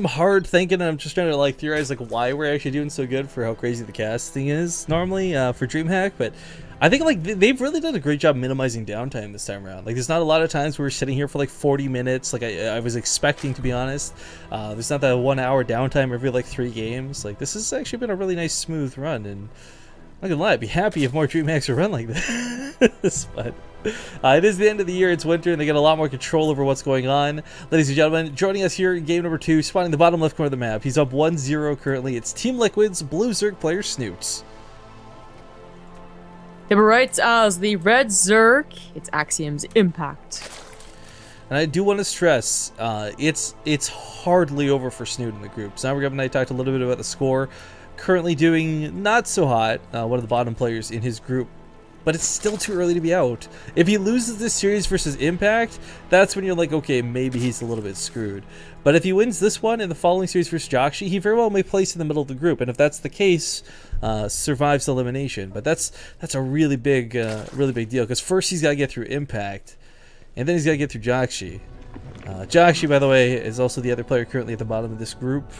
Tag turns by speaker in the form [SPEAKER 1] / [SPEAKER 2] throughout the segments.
[SPEAKER 1] hard thinking, and I'm just trying to like theorize like why we're actually doing so good for how crazy the casting is normally for DreamHack, but I think like they've really done a great job minimizing downtime this time around. Like there's not a lot of times we're sitting here for like 40 minutes like I was expecting, to be honest. There's not that 1 hour downtime every like 3 games. Like this has actually been a really nice smooth run, and I'm not gonna lie, I'd be happy if more DreamHacks would run like this. But it is the end of the year, it's winter, and they get a lot more control over what's going on. Ladies and gentlemen, joining us here in game number 2, spawning the bottom left corner of the map. He's up 1-0 currently. It's Team Liquid's Blue Zerg player Snute.
[SPEAKER 2] Number right as the red Zerg, it's Axiom's Impact.
[SPEAKER 1] And I do want to stress, it's hardly over for Snute in the group. So now we're going to talk a little bit about the score. Currently doing not so hot, one of the bottom players in his group, but it's still too early to be out. If he loses this series versus Impact, that's when you're like, okay, maybe he's a little bit screwed. But if he wins this one in the following series versus Joxy, he very well may place in the middle of the group, and if that's the case, survives elimination. But that's a really big deal, because first he's got to get through Impact, and then he's got to get through Joxy. Joxy, by the way, is also the other player currently at the bottom of this group.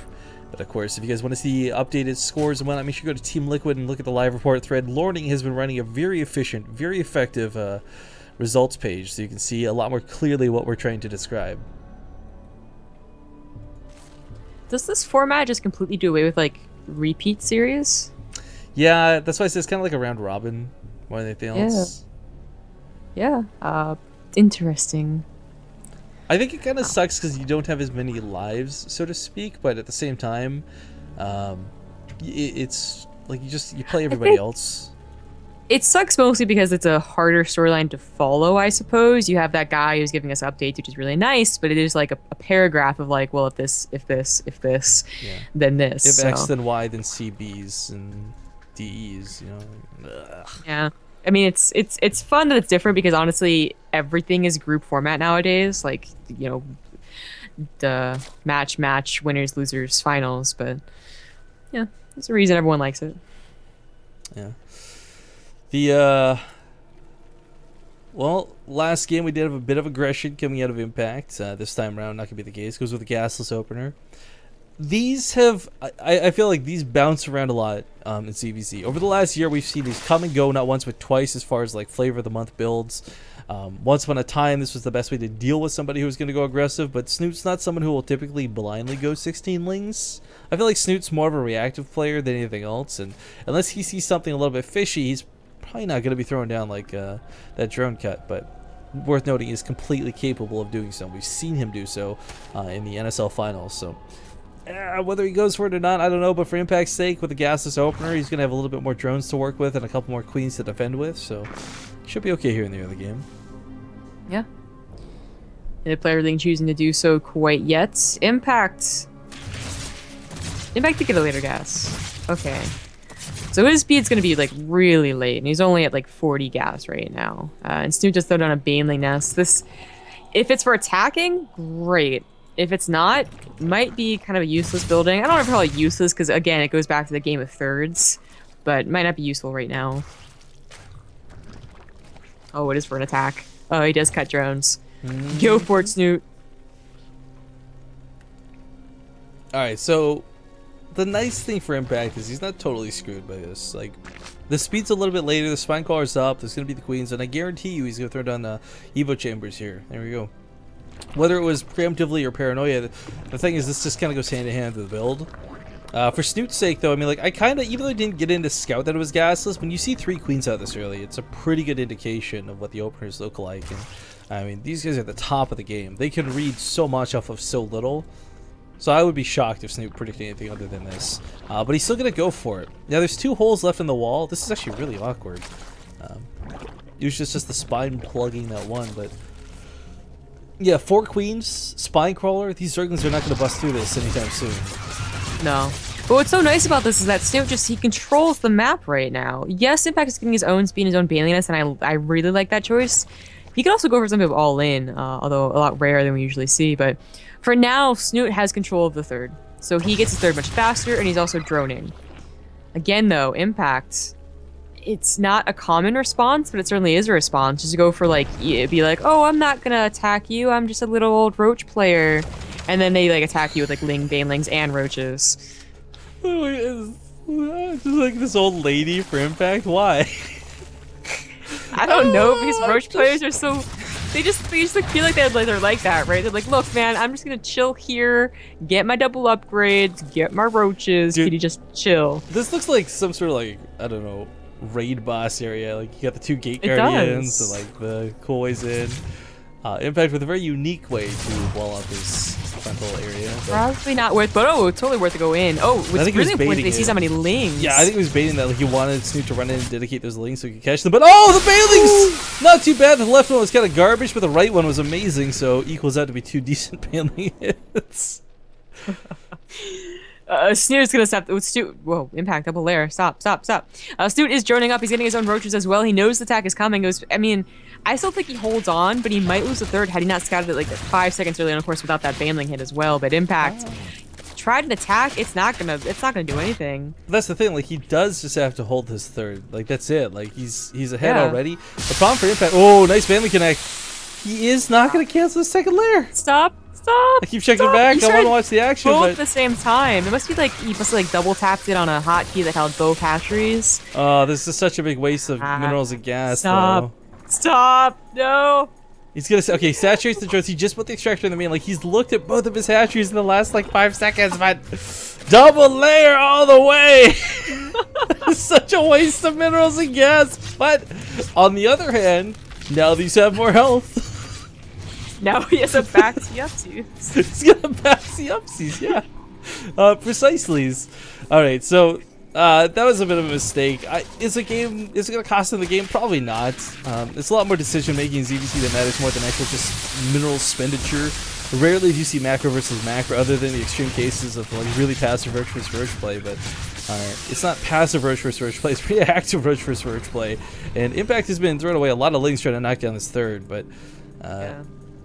[SPEAKER 1] But of course, if you guys want to see updated scores and whatnot, make sure you go to Team Liquid and look at the live report thread. Lorning has been running a very efficient, very effective results page, so you can see a lot more clearly what we're trying to describe.
[SPEAKER 2] Does this format just completely do away with like repeat series?
[SPEAKER 1] Yeah, that's why I say it's kind of like a round robin more than anything else.
[SPEAKER 2] Yeah. Interesting.
[SPEAKER 1] I think it kind of sucks because you don't have as many lives, so to speak, but at the same time, it's like you play everybody else.
[SPEAKER 2] It sucks mostly because it's a harder storyline to follow, I suppose. You have that guy who's giving us updates, which is really nice, but it is like a paragraph of like, well, if this, yeah, then this.
[SPEAKER 1] If X, then Y, then C, Bs, and DEs, you know. Ugh.
[SPEAKER 2] Yeah. I mean, it's fun that it's different because honestly, everything is group format nowadays. Like, you know, the match, winners, losers, finals. But yeah, there's a reason everyone likes it.
[SPEAKER 1] Yeah. The well, last game we did have a bit of aggression coming out of Impact. This time around, not gonna be the case. Goes with the gasless opener. These have, I feel like these bounce around a lot in CVC. Over the last year, we've seen these come and go, not once but twice, as far as like flavor of the month builds. Once upon a time, this was the best way to deal with somebody who was going to go aggressive, but Snute's not someone who will typically blindly go 16 lings. I feel like Snute's more of a reactive player than anything else, and unless he sees something a little bit fishy, he's probably not going to be throwing down like that drone cut, but worth noting, he's completely capable of doing so. We've seen him do so in the NSL finals, so... whether he goes for it or not, I don't know, but for Impact's sake, with the gasless opener, he's going to have a little bit more drones to work with and a couple more queens to defend with, so should be okay here in the early game.
[SPEAKER 2] Yeah. And the player isn't choosing to do so quite yet. Impact to get a later gas. Okay. So his speed's going to be like really late, and he's only at like 40 gas right now. And Snute just threw down a Baneling Nest. This, if it's for attacking, great. If it's not, might be kind of a useless building. I don't know if I'll call it useless because, again, it goes back to the game of thirds, but it might not be useful right now. Oh, it is for an attack. Oh, he does cut drones. Go for it, Snute.
[SPEAKER 1] Alright, so the nice thing for Impact is he's not totally screwed by this. Like, the speed's a little bit later, the spine collar's up, there's going to be the queens, and I guarantee you he's going to throw down the Evo chambers here. There we go. Whether it was preemptively or paranoia, the thing is this just kind of goes hand in hand with the build. For Snute's sake, though, I mean, like, I kind of, even though I didn't get into scout that it was gasless, when you see 3 queens out this early, it's a pretty good indication of what the openers look like. And I mean, these guys are at the top of the game. They can read so much off of so little. So I would be shocked if Snute predicted anything other than this. But he's still going to go for it. Now, there's 2 holes left in the wall. This is actually really awkward. Usually it's just the spine plugging that one, but... yeah, 4 queens, spine crawler. These Zerglings are not going to bust through this anytime soon.
[SPEAKER 2] No. But what's so nice about this is that Snute he controls the map right now. Yes, Impact is getting his own speed and his own bailiness, and I really like that choice. He could also go for something of all in, although a lot rarer than we usually see. But for now, Snute has control of the third. So he gets his third much faster, and he's also droning. Again, though, Impact... it's not a common response, but it certainly is a response. Just to go for like, be like, oh, I'm not gonna attack you. I'm just a little old roach player. And then they like attack you with like Ling, Banelings, and roaches.
[SPEAKER 1] Just like this old lady for impact. Why?
[SPEAKER 2] I don't know, because roach players are so they just like, feel like they're like that, right? They're like, look, man, I'm just gonna chill here, get my double upgrades, get my roaches.
[SPEAKER 1] Dude,
[SPEAKER 2] can you just chill?
[SPEAKER 1] This looks like some sort of like, I don't know, raid boss area. Like you got the 2 gate
[SPEAKER 2] It
[SPEAKER 1] guardians
[SPEAKER 2] does.
[SPEAKER 1] and like the cool ways in. Impact with a very unique way to wall up his frontal area.
[SPEAKER 2] Probably not worth, but oh, totally worth to go in. Oh,
[SPEAKER 1] I
[SPEAKER 2] it's
[SPEAKER 1] think he was
[SPEAKER 2] really important
[SPEAKER 1] baiting
[SPEAKER 2] they see
[SPEAKER 1] it.
[SPEAKER 2] so many lings.
[SPEAKER 1] Yeah, I think he was baiting that. Like he wanted Snute to run in and dedicate those lings so he could catch them. But oh, the bailings! Not too bad. The left one was kind of garbage, but the right one was amazing. So equals out to be 2 decent bailing hits.
[SPEAKER 2] Snoot's gonna stop. Snute, whoa, impact, double layer. Stop. Snute is droning up. He's getting his own roaches as well. He knows the attack is coming. I mean, I still think he holds on, but he might lose the third had he not scouted it like 5 seconds early, and of course without that Baneling hit as well. But impact tried an attack. It's not gonna do anything.
[SPEAKER 1] That's the thing. Like he does just have to hold his third. Like that's it. Like he's ahead
[SPEAKER 2] Yeah.
[SPEAKER 1] already. The problem for impact. Oh, nice Baneling connect. He is not gonna cancel the second layer.
[SPEAKER 2] Stop.
[SPEAKER 1] I keep checking back. I want to watch the action,
[SPEAKER 2] Both
[SPEAKER 1] but
[SPEAKER 2] at the same time. It must be like he must have like double tapped it on a hotkey that held both hatcheries.
[SPEAKER 1] oh, this is such a big waste of minerals and gas.
[SPEAKER 2] Stop.
[SPEAKER 1] Though.
[SPEAKER 2] Stop. No.
[SPEAKER 1] He's gonna say, okay, saturates the drones. He just put the extractor in the main. Like he's looked at both of his hatcheries in the last like 5 seconds, but double layer all the way. Such a waste of minerals and gas. But on the other hand, now these have more health.
[SPEAKER 2] Now he has a back to Yupsies.
[SPEAKER 1] He's gonna pass the upsies, yeah. Precisely. All right, so that was a bit of a mistake. Is it gonna cost him the game? Probably not. It's a lot more decision making in ZVC that matters more than actual just mineral expenditure. Rarely do you see macro versus macro, other than the extreme cases of like really passive roach versus roach play. But it's not passive roach versus roach play; it's pretty active roach versus roach play. And Impact has been throwing away a lot of lings trying to knock down this third, but.
[SPEAKER 2] Yeah.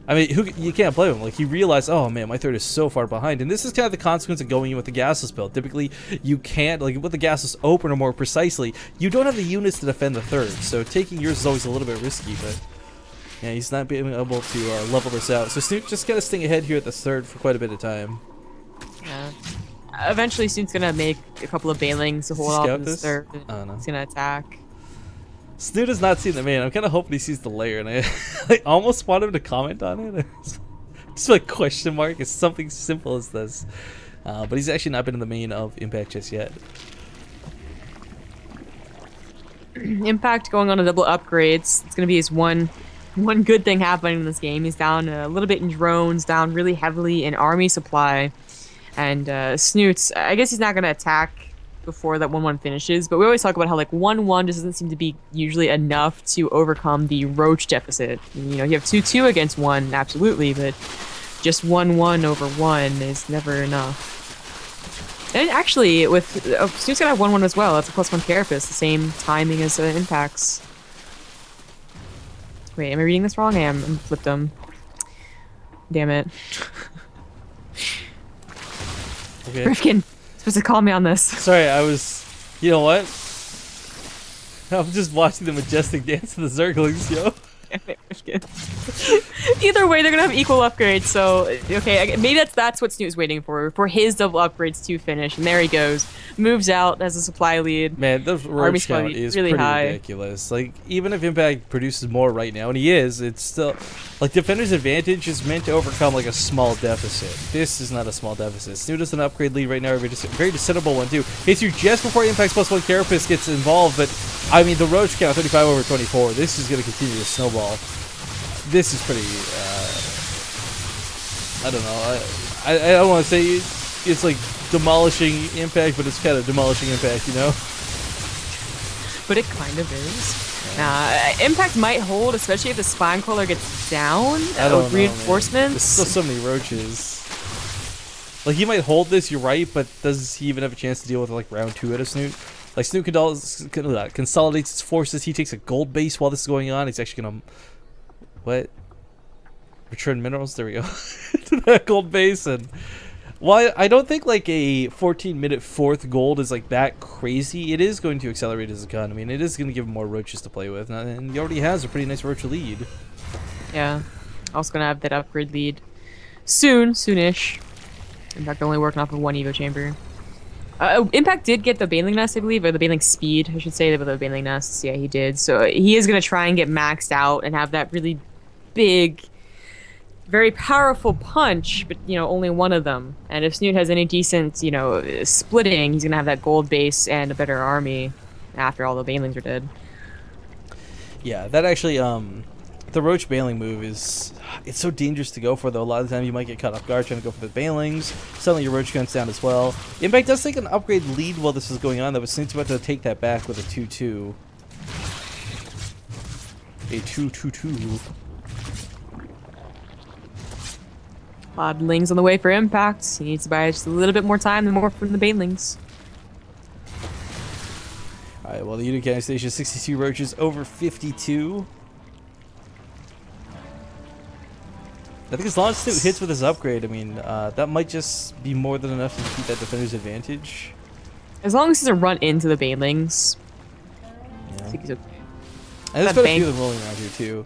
[SPEAKER 1] I mean, you can't blame him. Like, he realized, oh man, my third is so far behind. And this is kind of the consequence of going in with the gasless build. Typically, you can't, like, with the gasless open or more precisely, you don't have the units to defend the third. So taking yours is always a little bit risky, but yeah, he's not being able to level this out. So Snute just got to staying ahead here at the third for quite a bit of time.
[SPEAKER 2] Yeah. Eventually, Snoot's gonna make a couple of Banelings to hold off
[SPEAKER 1] Scout
[SPEAKER 2] his
[SPEAKER 1] this?
[SPEAKER 2] third.
[SPEAKER 1] Oh, no.
[SPEAKER 2] He's gonna attack.
[SPEAKER 1] Snute has not seen the main. I'm kind of hoping he sees the layer, and I almost want him to comment on it. Just like question mark. It's something simple as this. But he's actually not been in the main of Impact just yet.
[SPEAKER 2] Impact going on a double upgrades. It's gonna be his one good thing happening in this game. He's down a little bit in drones, down really heavily in army supply, and Snoots. I guess he's not gonna attack before that 1-1 finishes, but we always talk about how like 1-1 just doesn't seem to be usually enough to overcome the roach deficit. You know, you have 2-2 against 1, absolutely, but just 1-1 over 1 is never enough. And actually, with Snoot's gonna have 1-1 as well. That's a +1 carapace, the same timing as Impacts. Wait, am I reading this wrong? I am. I flipped them. Damn it.
[SPEAKER 1] Okay.
[SPEAKER 2] Rifkin, supposed to call me on this.
[SPEAKER 1] Sorry, I was. You know what? I'm just watching the majestic dance of the Zerglings, yo.
[SPEAKER 2] Either way, they're gonna have equal upgrades. So okay, maybe that's what Snoot's waiting for his double upgrades to finish. And there he goes, moves out as a supply lead.
[SPEAKER 1] Man, the
[SPEAKER 2] Army
[SPEAKER 1] roach count
[SPEAKER 2] supply
[SPEAKER 1] is
[SPEAKER 2] really
[SPEAKER 1] pretty
[SPEAKER 2] high.
[SPEAKER 1] ridiculous. Like, even if Impact produces more right now, and he is, it's still like Defender's advantage is meant to overcome like a small deficit. This is not a small deficit. Snoot is an upgrade lead right now, very descendable one too. Hits you just before Impact's +1 carapace gets involved, but I mean the roach count 35 over 24. This is going to continue to snowball. This is pretty. I don't know. I don't want to say it's like demolishing Impact, but it's kind of demolishing Impact, you know.
[SPEAKER 2] But it kind of is. Impact might hold, especially if the spine crawler gets down.
[SPEAKER 1] I don't know,
[SPEAKER 2] reinforcements.
[SPEAKER 1] man. There's still so many roaches. Like, he might hold this, you're right, but does he even have a chance to deal with like round 2 out of Snute? Like, Snute consolidates its forces. He takes a gold base while this is going on. He's actually gonna return minerals. There we go. To that gold base. And while I don't think like a 14-minute 4th gold is like that crazy, it is going to accelerate his economy, and it is going to give him more roaches to play with. And he already has a pretty nice roach lead.
[SPEAKER 2] Yeah. Also gonna have that upgrade lead. soonish. Impact only working off of one Evo chamber. Impact did get the Baneling Nest, I believe, or the Baneling Speed, I should say, with the Baneling Nests. Yeah, he did. So he is going to try and get maxed out and have that really big, very powerful punch, but, you know, only one of them. And if Snute has any decent, you know, splitting, he's going to have that gold base and a better army after all the Banelings are dead.
[SPEAKER 1] Yeah, that actually, the Roach Baneling move is, it's so dangerous to go for, though. A lot of the time you might get caught off guard trying to go for the Banelings. Suddenly your Roach guns down as well. Impact does take an upgrade lead while this is going on, though, but Snoot's about to take that back with a 2-2. A 2-2-2.
[SPEAKER 2] Oddlings on the way for Impact. He needs to buy just a little bit more time and more from the Banelings.
[SPEAKER 1] Alright, well, the unit counting station 62 Roaches over 52. I think as long as Snute hits with his upgrade, I mean, that might just be more than enough to keep that defender's advantage.
[SPEAKER 2] As long as he doesn't run into the Banelings.
[SPEAKER 1] Yeah.
[SPEAKER 2] I think he's okay.
[SPEAKER 1] And there's quite a few of them rolling around here, too.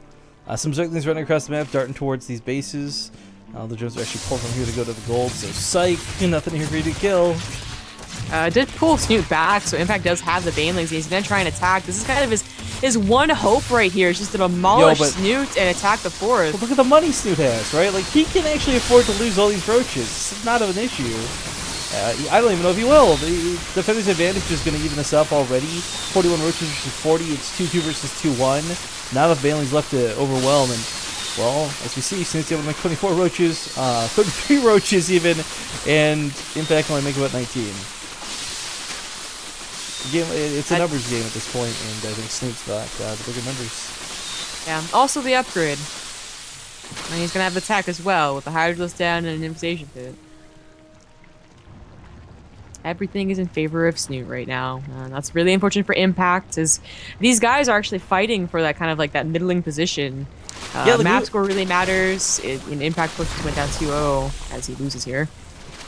[SPEAKER 1] Some Zerglings running across the map, darting towards these bases. The drones are actually pulled from here to go to the gold, so psych, nothing here for you to kill.
[SPEAKER 2] Did pull Snute back, so Impact does have the Banelings. He's gonna try and attack. This is kind of his one hope right here, is just to demolish Snute and attack the forest.
[SPEAKER 1] But look at the money Snute has, right? Like, he can actually afford to lose all these roaches. It's not of an issue. I don't even know if he will. The defender's advantage is going to even this up already. 41 roaches versus 40. It's 2-2 versus 2-1. Not enough Banelings left to overwhelm, and well, as we see, Snoot's able to make 24 roaches, 33 roaches even, and Impact only make about 19. It's a numbers game at this point, and I think Snoot's got the bigger numbers.
[SPEAKER 2] Yeah, also the upgrade. And he's going to have the tech as well, with the Hydralisk down and an Infestation Pit. Everything is in favor of Snute right now. That's really unfortunate for Impact, as these guys are actually fighting for that kind of like that middling position. Yeah, map score really matters. In Impact pushes went down 2-0 as he loses here.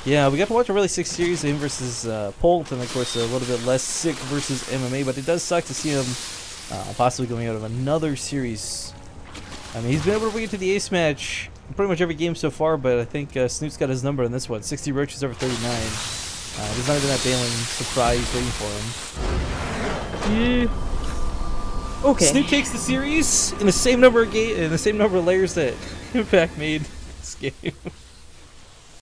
[SPEAKER 1] Yeah, we got to watch a really sick series of him versus Polt, and of course a little bit less sick versus MMA, but it does suck to see him possibly going out of another series. I mean, he's been able to bring it to the ace match in pretty much every game so far, but I think Snoot's got his number in this one. 60 roaches over 39. There's not even that Baneling surprise waiting for him.
[SPEAKER 2] Okay.
[SPEAKER 1] Snute takes the series in the same number of layers that Impact made this game.